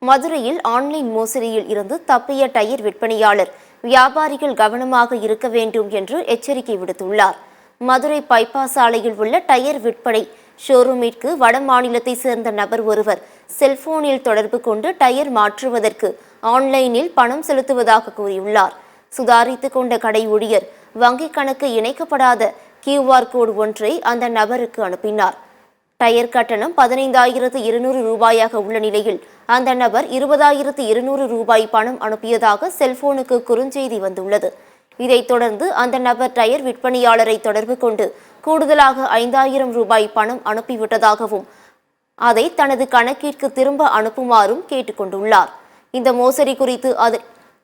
மதுரையில் ஆன்லைன் மோசடியில் இருந்து தப்பிய டயர் விற்பனையாளர் வியாபாரிகள் கவனமாக இருக்க வேண்டும் என்று எச்சரிக்கை விடுத்துள்ளார். மதுரை பைபாஸ் சாலையில் உள்ள டயர் விற்பனை ஷோரூமிற்கு வட மாநிலத்தை சேர்ந்த நபர் ஒருவர் செல்போனில் தொடர்பு கொண்டு டயர் மாற்றுவதற்கு ஆன்லைனில் பணம் செலுத்துவதாக கூறியுள்ளார். சுதாரித்துக் கொண்ட கடை ஊழியர் வங்கிக் கணக்கு இணைக்கப்படாத QR கோடு ஒன்றை அந்த நபருக்கு அனுப்பினார். டயர் கட்டணம் 15,200 ரூபாயாக உள்ள நிலையில் அந்த நபர் 20,200 ரூபாய் பணம் அனுப்பியதாக செல்போனுக்கு குறுஞ்செய்தி வந்துள்ளது. இதைத் தொடர்ந்து அந்த நபர் டயர் விற்பனையாளரை தொடர்பு கொண்டு கூடுதலாக 5,000 ரூபாய் பணம் அனுப்பிவிட்டதாகவும் அதை தனது கணக்கிற்கு திரும்ப அனுப்புமாறும் கேட்டுக்கொண்டுள்ளார். இந்த மோசடி குறித்து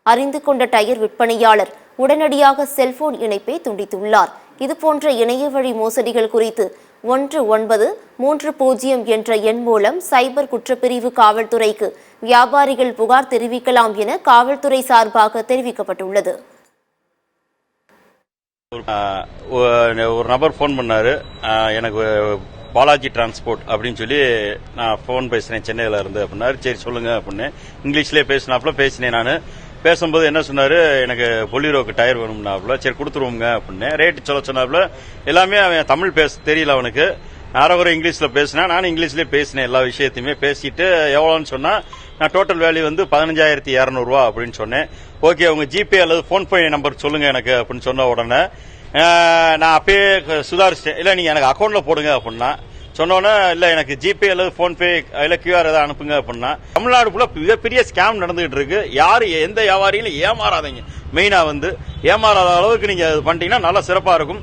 அறிந்து கொண்ட டயர் விற்பனையாளர் உடனடியாக செல்போன் இணைப்பை துண்டித்துள்ளார். இதுபோன்ற இணைய வழி மோசடிகள் குறித்து 1930 என்ற எண் மூலம் சைபர் குற்றப்பிரிவு காவல்துறைக்கு வியாபாரிகள் புகார் தெரிவிக்கலாம் என காவல்துறை சார்பாக தெரிவிக்கப்பட்டுள்ளது. ஒரு நபர் ஃபோன் பண்ணாரு, எனக்கு பாலாஜி டிரான்ஸ்போர்ட் அப்படின்னு சொல்லி நான் ஃபோன் பேசுறேன் சென்னையில இருந்து அப்படின்னாரு. சரி சொல்லுங்க அப்படின்னு இங்கிலீஷ்லேயே பேசினேன். நான் பேசும்போது என்ன சொன்னாரு, எனக்கு பொலிரோக்கு டயர் வேணும்னாப்புல. சரி கொடுத்துருவோங்க அப்படின்னு ரேட்டு சொன்னாப்புல. எல்லாமே அவன் தமிழ் பேச தெரியல அவனுக்கு. அரைகுறை இங்கிலீஷ்ல பேசினேன். நானும் இங்கிலீஷ்லேயே பேசினேன். எல்லா விஷயத்தையுமே பேசிட்டு எவ்வளோன்னு சொன்னா நான் டோட்டல் வேல்யூ 15,200 ரூபா அப்படின்னு சொன்னேன். ஓகே உங்க ஜிபே அல்லது போன்பே நம்பர் சொல்லுங்க எனக்கு அப்படின்னு சொன்ன உடனே நான் அப்பயே சுதாரிச்சிட்டேன். இல்ல நீங்க எனக்கு அக்கௌண்ட்ல போடுங்க அப்படின்னா சொன்னோன்னே இல்ல எனக்கு ஜிபே அல்லது போன்பே இல்ல QR ஏதாவது அனுப்புங்க அப்படின்னா தமிழ்நாடுக்குள்ள மிகப்பெரிய ஸ்கேம் நடந்துகிட்டு இருக்கு. யாரு எந்த வியாபாரிகளும் ஏமாறாதீங்க. மெயினா ஏமாறாத அளவுக்கு நீங்க பண்ணிட்டீங்கன்னா நல்லா சிறப்பா இருக்கும்.